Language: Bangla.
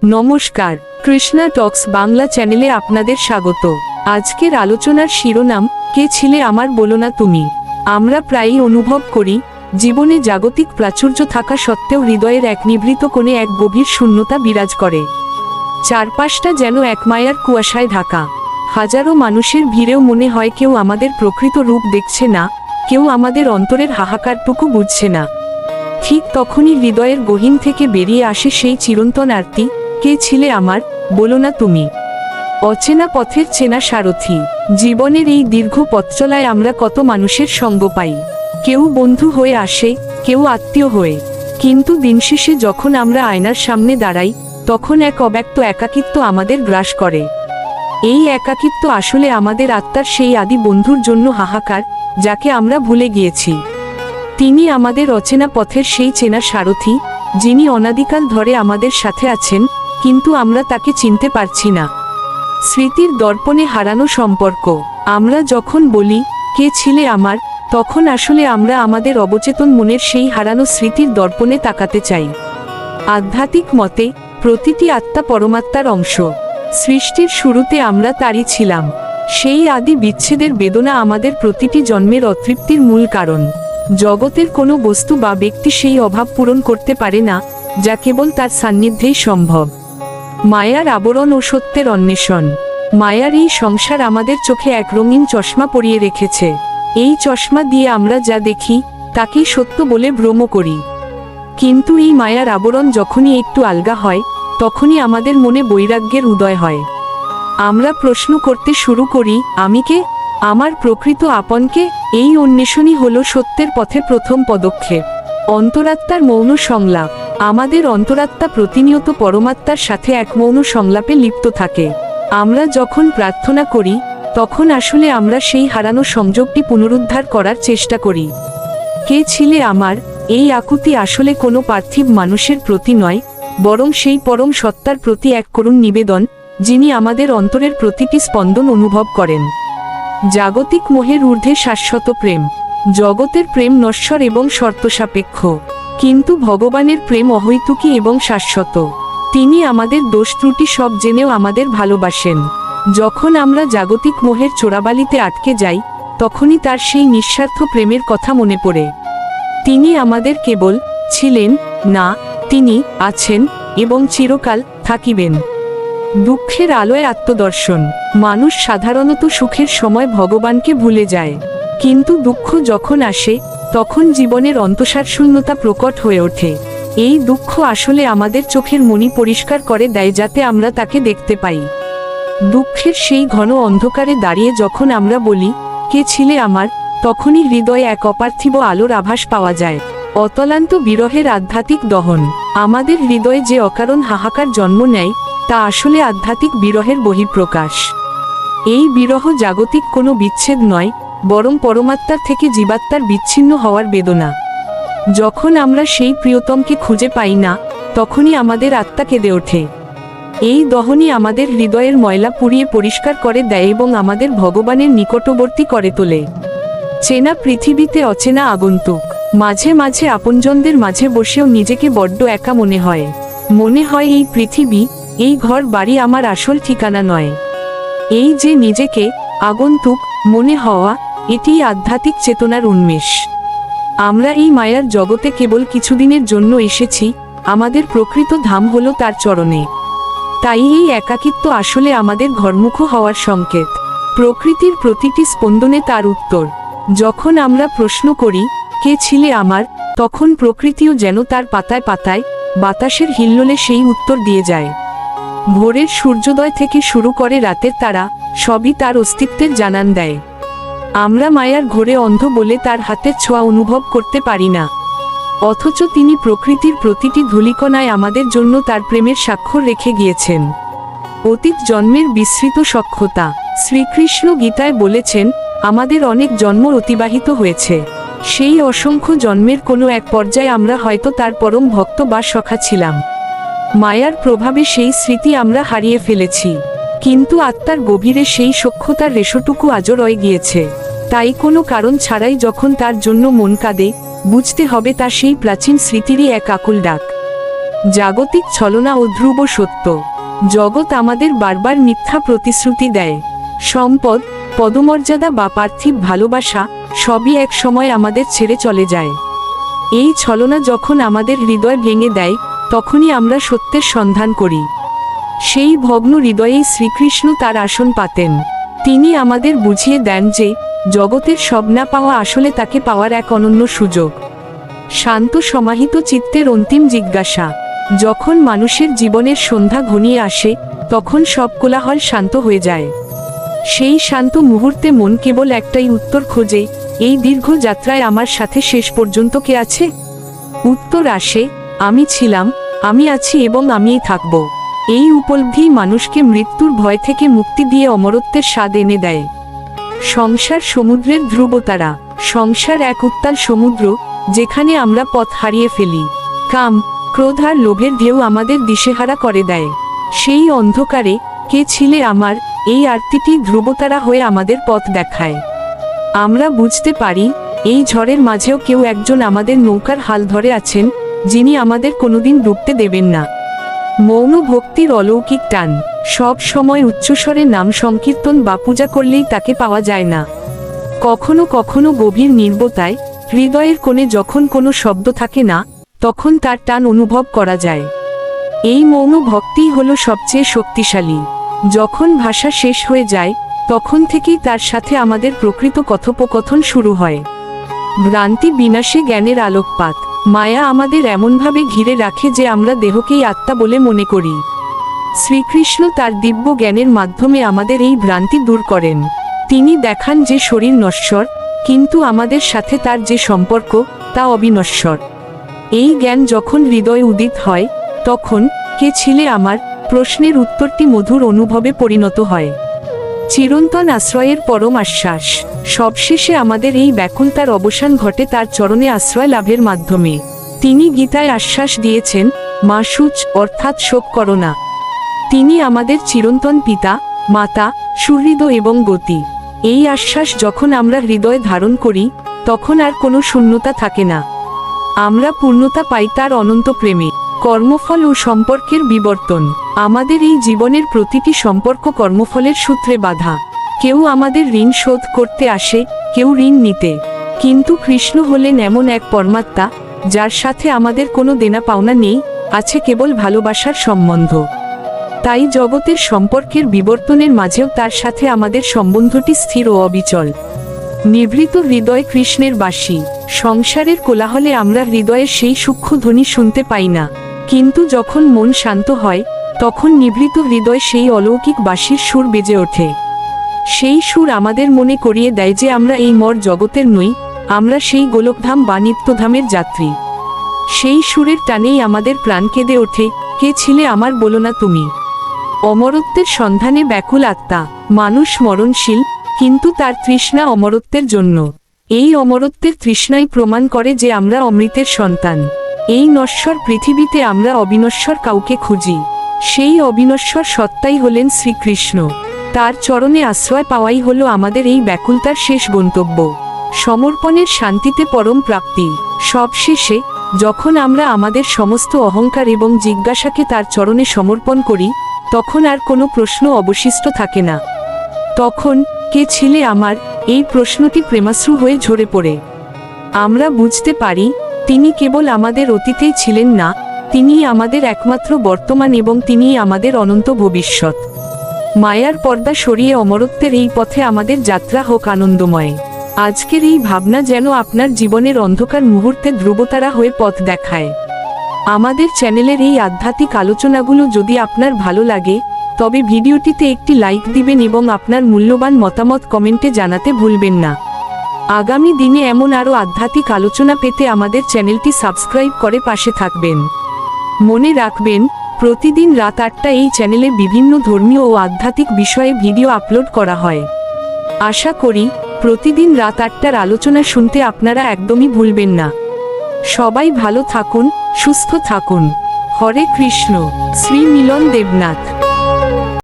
নমস্কার, কৃষ্ণা টক্স বাংলা চ্যানেলে আপনাদের স্বাগত। আজকের আলোচনার শিরোনাম, কে ছিলে আমার বলো না তুমি। আমরা প্রায়ই অনুভব করি, জীবনে জাগতিক প্রাচুর্য থাকা সত্ত্বেও হৃদয়ের এক নিভৃত কোণে এক গভীর শূন্যতা বিরাজ করে। চারপাশটা যেন এক মায়ার কুয়াশায় ঢাকা। হাজারো মানুষের ভিড়েও মনে হয় কেউ আমাদের প্রকৃত রূপ দেখছে না, কেউ আমাদের অন্তরের হাহাকারটুকু বুঝছে না। ঠিক তখনই হৃদয়ের গহীন থেকে বেরিয়ে আসে সেই চিরন্তন আরতি, কে ছিলে আমার বলো না তুমি। অচেনা পথের চেনা সারথি। জীবনের এই দীর্ঘ পথচলায় আমরা কত মানুষের সঙ্গ পাই। কেউ বন্ধু হয়ে আসে, কেউ আত্মীয় হয়ে, কিন্তু দিনশেষে যখন আমরা আয়নার সামনে দাঁড়াই, তখন এক অব্যক্ত একাকিত্ব আমাদের গ্রাস করে। এই একাকিত্ব আসলে আমাদের আত্মার সেই আদি বন্ধুর জন্য হাহাকার, যাকে আমরা ভুলে গিয়েছি। তিনি আমাদের অচেনা পথের সেই চেনা সারথি, যিনি অনাদিকাল ধরে আমাদের সাথে আছেন, কিন্তু আমরা তাকে চিনতে পারছি না। স্মৃতির দর্পণে হারানো সম্পর্ক। আমরা যখন বলি, কে ছিলে আমার, তখন আসলে আমরা আমাদের অবচেতন মনের সেই হারানো স্মৃতির দর্পণে তাকাতে চাই। আধ্যাত্মিক মতে, প্রতিটি আত্মা পরমাত্মার অংশ। সৃষ্টির শুরুতে আমরা তারই ছিলাম। সেই আদি বিচ্ছেদের বেদনা আমাদের প্রতিটি জন্মের অতৃপ্তির মূল কারণ। জগতের কোনো বস্তু বা ব্যক্তি সেই অভাব পূরণ করতে পারে না, যা কেবল তার সান্নিধ্যেই সম্ভব। মায়ার আবরণ ও সত্যের অন্বেষণ। মায়ার এই সংসার আমাদের চোখে এক রঙিন চশমা পরিয়ে রেখেছে। এই চশমা দিয়ে আমরা যা দেখি, তাকেই সত্য বলে ভ্রম করি। কিন্তু এই মায়ার আবরণ যখনই একটু আলগা হয়, তখনই আমাদের মনে বৈরাগ্যের উদয় হয়। আমরা প্রশ্ন করতে শুরু করি, আমি কে, আমার প্রকৃত আপনকে। এই অন্বেষণই হলো সত্যের পথে প্রথম পদক্ষেপ। অন্তরাত্মার মৌন সংলাপ। আমাদের অন্তরাত্মা প্রতিনিয়ত পরমাত্মার সাথে এক মৌন সংলাপে লিপ্ত থাকে। আমরা যখন প্রার্থনা করি, তখন আসলে আমরা সেই হারানো সংযোগটি পুনরুদ্ধার করার চেষ্টা করি। কে ছিলে আমার, এই আকুতি আসলে কোনো পার্থিব মানুষের প্রতি নয়, বরং সেই পরম সত্তার প্রতি এক করুণ নিবেদন, যিনি আমাদের অন্তরের প্রতিটি স্পন্দন অনুভব করেন। জাগতিক মোহের ঊর্ধ্বে শাশ্বত প্রেম। জগতের প্রেম নশ্বর এবং শর্তসাপেক্ষ, কিন্তু ভগবানের প্রেম অহৈতুকী এবং শাশ্বত। তিনি আমাদের দোষ ত্রুটি সব জেনেও আমাদের ভালোবাসেন। যখন আমরা জাগতিক মোহের চোরাবালিতে আটকে যাই, তখনই তার সেই নিঃস্বার্থ প্রেমের কথা মনে পড়ে। তিনি আমাদের কেবল ছিলেন না, তিনি আছেন এবং চিরকাল থাকিবেন। দুঃখের আলোয় আত্মদর্শন। মানুষ সাধারণত সুখের সময় ভগবানকে ভুলে যায়, কিন্তু দুঃখ যখন আসে, তখন জীবনের অন্তঃসার শূন্যতা প্রকট হয়ে ওঠে। এই দুঃখ আসলে আমাদের চোখের মনি পরিষ্কার করে দেয়, যাতে আমরা তাকে দেখতে পাই। দুঃখের সেই ঘন অন্ধকারে দাঁড়িয়ে যখন আমরা বলি, কে ছিলে আমার, তখনই হৃদয়ে এক অপার্থিব আলোর আভাস পাওয়া যায়। অতলান্ত বিরহের আধ্যাত্মিক দহন। আমাদের হৃদয়ে যে অকারণ হাহাকার জন্ম নেয়, তা আসলে আধ্যাত্মিক বিরহের বহিঃপ্রকাশ। এই বিরহ জাগতিক কোনো বিচ্ছেদ নয়, বরং পরমাত্মার থেকে জীবাত্মার বিচ্ছিন্ন হওয়ার বেদনা। যখন আমরা সেই প্রিয়তমকে খুঁজে পাই না, তখনই আমাদের আত্মা কেঁদে ওঠে। এই দহনই আমাদের হৃদয়ের ময়লা পুড়িয়ে পরিষ্কার করে দেয় এবং আমাদের ভগবানের নিকটবর্তী করে তোলে। চেনা পৃথিবীতে অচেনা আগন্তুক। মাঝে মাঝে আপনজনদের মাঝে বসেও নিজেকে বড্ড একা মনে হয়। মনে হয় এই পৃথিবী, এই ঘর বাড়ি আমার আসল ঠিকানা নয়। এই যে নিজেকে আগন্তুক মনে হওয়া, এটি আধ্যাত্মিক চেতনার উন্মেষ। আমরা এই মায়ার জগতে কেবল কিছুদিনের জন্য এসেছি, আমাদের প্রকৃত ধাম হলো তার চরণে। তাই এই একাকিত্ব আসলে আমাদের ঘরমুখ হওয়ার সংকেত। প্রকৃতির প্রতিটি স্পন্দনে তার উত্তর। যখন আমরা প্রশ্ন করি, কে ছিলে আমার, তখন প্রকৃতিও যেন তার পাতায় পাতায়, বাতাসের হিল্লোলে সেই উত্তর দিয়ে যায়। ভোরের সূর্যোদয় থেকে শুরু করে রাতের তারা, সবই তার অস্তিত্বের জানান দেয়। আমরা মায়ার ঘোরে অন্ধ বলে তার হাতের ছোঁয়া অনুভব করতে পারি না, অথচ তিনি প্রকৃতির প্রতিটি ধূলিকণায় আমাদের জন্য তার প্রেমের স্বাক্ষর রেখে গিয়েছেন। অতীত জন্মের বিস্মৃত সখ্যতা। শ্রীকৃষ্ণ গীতায় বলেছেন, আমাদের অনেক জন্ম অতিবাহিত হয়েছে। সেই অসংখ্য জন্মের কোনো এক পর্যায়ে আমরা হয়তো তার পরম ভক্ত বা সখা ছিলাম। মায়ার প্রভাবে সেই স্মৃতি আমরা হারিয়ে ফেলেছি, কিন্তু আত্মার গভীরে সেই সখ্যতার রেশটুকু আজও রয়ে গিয়েছে। তাই কোনো কারণ ছাড়াই যখন তার জন্য মন কাঁদে, বুঝতে হবে তা সেই প্রাচীন স্মৃতিরই এক আকুল ডাক। জাগতিক ছলনা ও ধ্রুব সত্য। জগৎ আমাদের বারবার মিথ্যা প্রতিশ্রুতি দেয়। সম্পদ, পদমর্যাদা বা পার্থিব ভালোবাসা সবই এক সময় আমাদের ছেড়ে চলে যায়। এই ছলনা যখন আমাদের হৃদয় ভেঙে দেয়, তখনই আমরা সত্যের সন্ধান করি। সেই ভগ্ন হৃদয়েই শ্রীকৃষ্ণ তার আসন পাতেন। তিনি আমাদের বুঝিয়ে দেন যে জগতের সব না পাওয়া আসলে তাকে পাওয়ার এক অনন্য সুযোগ। শান্ত সমাহিত চিত্তের অন্তিম জিজ্ঞাসা। যখন মানুষের জীবনের সন্ধ্যা ঘনিয়ে আসে, তখন সব কোলাহল শান্ত হয়ে যায়। সেই শান্ত মুহূর্তে মন কেবল একটাই উত্তর খোঁজে, এই দীর্ঘ যাত্রায় আমার সাথে শেষ পর্যন্ত কে আছে? উত্তর আসে, আমি ছিলাম, আমি আছি এবং আমিই থাকব। এই উপলব্ধি মানুষকে মৃত্যুর ভয় থেকে মুক্তি দিয়ে অমরত্বের স্বাদ এনে দেয়। সংসার সমুদ্রের ধ্রুবতারা। সংসার এক উত্তাল সমুদ্র, যেখানে আমরা পথ হারিয়ে ফেলি। কাম, ক্রোধ আর লোভের ঢেউ আমাদের দিশেহারা করে দেয়। সেই অন্ধকারে কে ছিলে আমার, এই আরতিটি ধ্রুবতারা হয়ে আমাদের পথ দেখায়। আমরা বুঝতে পারি, এই ঝড়ের মাঝেও কেউ একজন আমাদের নৌকার হাল ধরে আছেন, যিনি আমাদের কোনোদিন ডুবতে দেবেন না। মৌন ভক্তির অলৌকিক টান। সব সময় উচ্চস্বরে নাম সংকীর্তন বা পূজা করলেই তাকে পাওয়া যায় না। কখনো কখনো গভীর নীরবতায়, হৃদয়ের কোণে যখন কোনো শব্দ থাকে না, তখন তার টান অনুভব করা যায়। এই মৌন ভক্তিই হলো সবচেয়ে শক্তিশালী। যখন ভাষা শেষ হয়ে যায়, তখন থেকেই তার সাথে আমাদের প্রকৃত কথোপকথন শুরু হয়। ভ্রান্তি বিনাশে জ্ঞানের আলোকপাত। মায়া আমাদের এমনভাবে ঘিরে রাখে যে আমরা দেহকেই আত্মা বলে মনে করি। শ্রীকৃষ্ণ তার দিব্য জ্ঞানের মাধ্যমে আমাদের এই ভ্রান্তি দূর করেন। তিনি দেখান যে শরীর নশ্বর, কিন্তু আমাদের সাথে তার যে সম্পর্ক, তা অবিনশ্বর। এই জ্ঞান যখন হৃদয়ে উদিত হয়, তখন কে ছিলে আমার প্রশ্নের উত্তরটি মধুর অনুভবে পরিণত হয়। চিরন্তন আশ্রয়ের পরম আশ্বাস। সবশেষে আমাদের এই ব্যাকুলতার অবসান ঘটে তার চরণে আশ্রয় লাভের মাধ্যমে। তিনি গীতায় আশ্বাস দিয়েছেন, মা শুচ, অর্থাৎ শোক করো না। তিনি আমাদের চিরন্তন পিতা, মাতা, সুহৃদ এবং গতি। এই আশ্বাস যখন আমরা হৃদয়ে ধারণ করি, তখন আর কোনো শূন্যতা থাকে না। আমরা পূর্ণতা পাই তার অনন্ত প্রেমে। কর্মফল ও সম্পর্কের বিবর্তন। আমাদের এই জীবনের প্রতিটি সম্পর্ক কর্মফলের সূত্রে বাঁধা। কেউ আমাদের ঋণ শোধ করতে আসে, কেউ ঋণ নিতে। কিন্তু কৃষ্ণ হলেন এমন এক পরমাত্মা, যার সাথে আমাদের কোনো দেনা পাওনা নেই, আছে কেবল ভালোবাসার সম্বন্ধ। তাই জগতের সম্পর্কের বিবর্তনের মাঝেও তার সাথে আমাদের সম্বন্ধটি স্থির ও অবিচল। নিভৃত হৃদয় কৃষ্ণের বাসী। সংসারের কোলাহলে আমরা হৃদয়ের সেই সূক্ষ্ম ধ্বনি শুনতে পাই না, কিন্তু যখন মন শান্ত হয়, তখন নিভৃত হৃদয় সেই অলৌকিক বাঁশির সুর বেজে ওঠে। সেই সুর আমাদের মনে করিয়ে দেয় যে আমরা এই মর জগতের নই, আমরা সেই গোলকধাম বা নিত্যধামের যাত্রী। সেই সুরের টানেই আমাদের প্রাণ কেঁদে ওঠে, কে ছিলে আমার বলো না তুমি। অমরত্বের সন্ধানে ব্যাকুল আত্মা। মানুষ মরণশীল, কিন্তু তার তৃষ্ণা অমরত্বের জন্য। এই অমরত্বের তৃষ্ণাই প্রমাণ করে যে আমরা অমৃতের সন্তান। এই নশ্বর পৃথিবীতে আমরা অবিনশ্বর কাউকে খুঁজি। সেই অবিনশ্বর সত্তাই হলেন শ্রীকৃষ্ণ। তার চরণে আশ্রয় পাওয়াই হলো আমাদের এই ব্যাকুলতার শেষ গন্তব্য। সমর্পণের শান্তিতে পরম প্রাপ্তি। সবশেষে, যখন আমরা আমাদের সমস্ত অহংকার এবং জিজ্ঞাসাকে তার চরণে সমর্পণ করি, তখন আর কোনো প্রশ্ন অবশিষ্ট থাকে না। তখন কে ছিলে আমার, এই প্রশ্নটি প্রেমাশ্রু হয়ে ঝরে পড়ে। আমরা বুঝতে পারি, তিনি কেবল আমাদের অতীতেই ছিলেন না, তিনিই আমাদের একমাত্র বর্তমান এবং তিনিই আমাদের অনন্ত ভবিষ্যৎ। মায়ার পর্দা সরিয়ে অমরত্বের এই পথে আমাদের যাত্রা হোক আনন্দময়। আজকের এই ভাবনা যেন আপনার জীবনের অন্ধকার মুহূর্তে ধ্রুবতারা হয়ে পথ দেখায়। আমাদের চ্যানেলের এই আধ্যাত্মিক আলোচনাগুলো যদি আপনার ভালো লাগে, তবে ভিডিওটিতে একটি লাইক দিবেন এবং আপনার মূল্যবান মতামত কমেন্টে জানাতে ভুলবেন না। আগামী দিনে এমন আরও আধ্যাত্মিক আলোচনা পেতে আমাদের চ্যানেলটি সাবস্ক্রাইব করে পাশে থাকবেন। মনে রাখবেন, প্রতিদিন রাত 8টায় এই চ্যানেলে বিভিন্ন ধর্মীয় ও আধ্যাত্মিক বিষয়ে ভিডিও আপলোড করা হয়। আশা করি প্রতিদিন রাত 8টার আলোচনা শুনতে আপনারা একদমই ভুলবেন না। সবাই ভালো থাকুন, সুস্থ থাকুন। হরে কৃষ্ণ। শ্রী মিলন দেবনাথ।